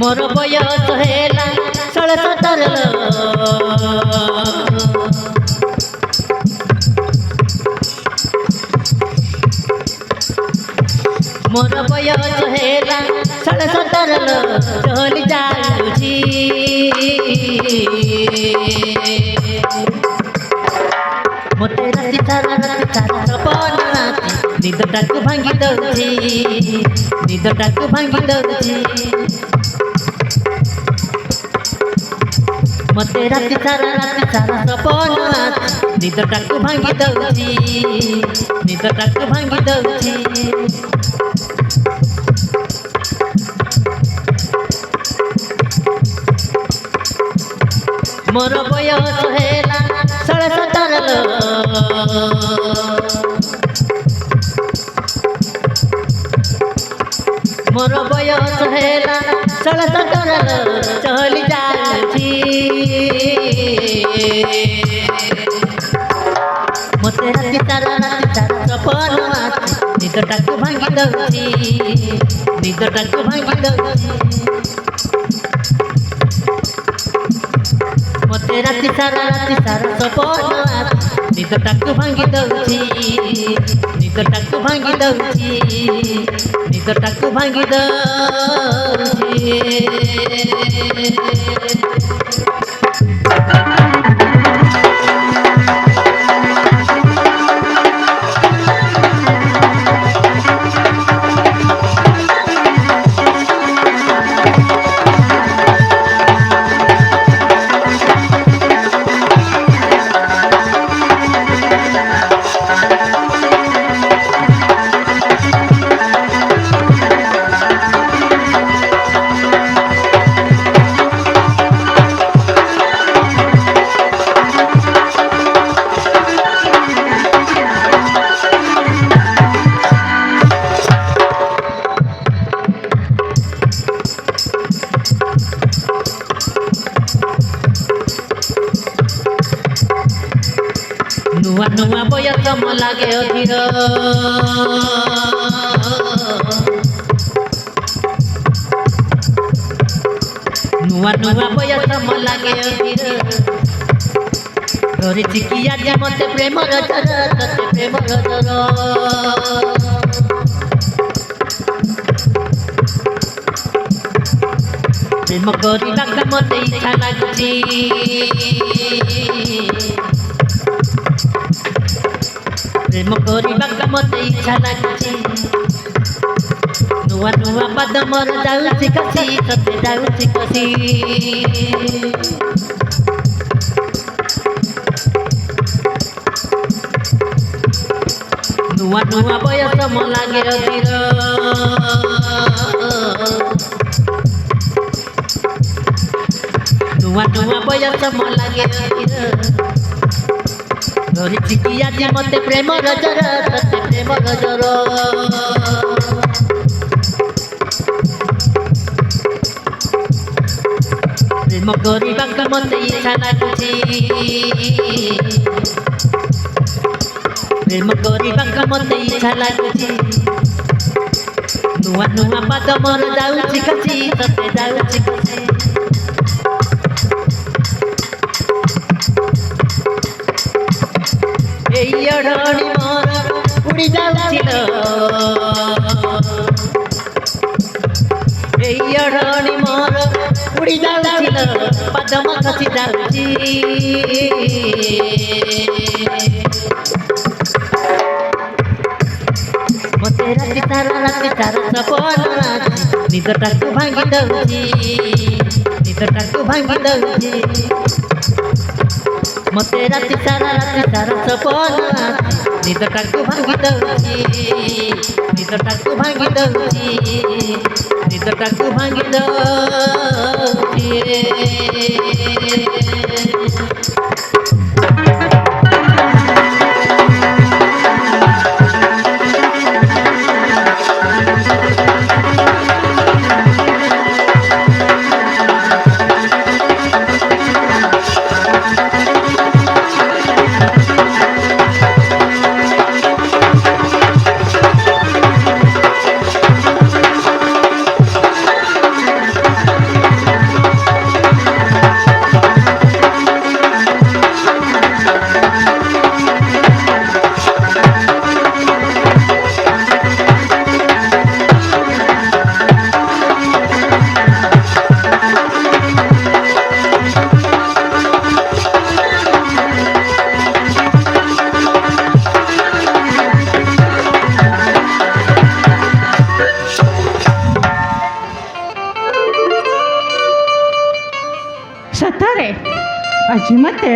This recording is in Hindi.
मोर बयस हेला 16-17 मोर बयस हेला 16-17 चली जाऊची मते राति सारा सपन निदटाकु भांगी दउची निदटाकु भांगी दउची मते राति सारा सपन निदटाकु भांगी दउची निदटाकु भांगी दउची मोर बयस हेला 16-17 मोर बयस हेला 16-17 चली जाऊची मते राति सारा सपन निदटाकु भांगी दउची निदटाकु भांगी दउची मते राति सारा सपन निदटाकु भांगी दउची निदटाकु भांगी दउची निदटाकु भांगी दउची नुआ नुआ बयस म लागे अधीर नुआ नुआ बयस म लागे अधीर धरिछि कि आज मते प्रेम रजर तते प्रेम रजर प्रेम करिबाक मते इच्छा लागुछि प्रेम करिबाक मते इच्छा लागुछि नुआ नुआ पद मोर जाउछि कसी तते जाउछि कसी नुआ नुआ बयस म लागे अधीर नुआ नुआ बयस म लागे अधीर धरिछि कि आज मते प्रेम रजर तते प्रेम रजर प्रेम करिबाक मते इच्छा लागुछि प्रेम करिबाक मते इच्छा लागुछि नुआ नुआ पद मोर जाउछि कसी तते जाउछि कसी एयडणी मोर उड़ी जाउछिल एयडणी मोर उड़ी जाउछिल पदम खसी जाउछि मते राति सारा सपन निदटाकु भांगी दउछि निदटाकु भांगी दउछि मते राति सारा सपन निदटाकु भांगी दउछि निदटाकु भांगी दउछि निदटाकु भांगी दउछि ಸತ್ತಾರೆ ಅಜ್ಜಿ ಮತ್ತೆ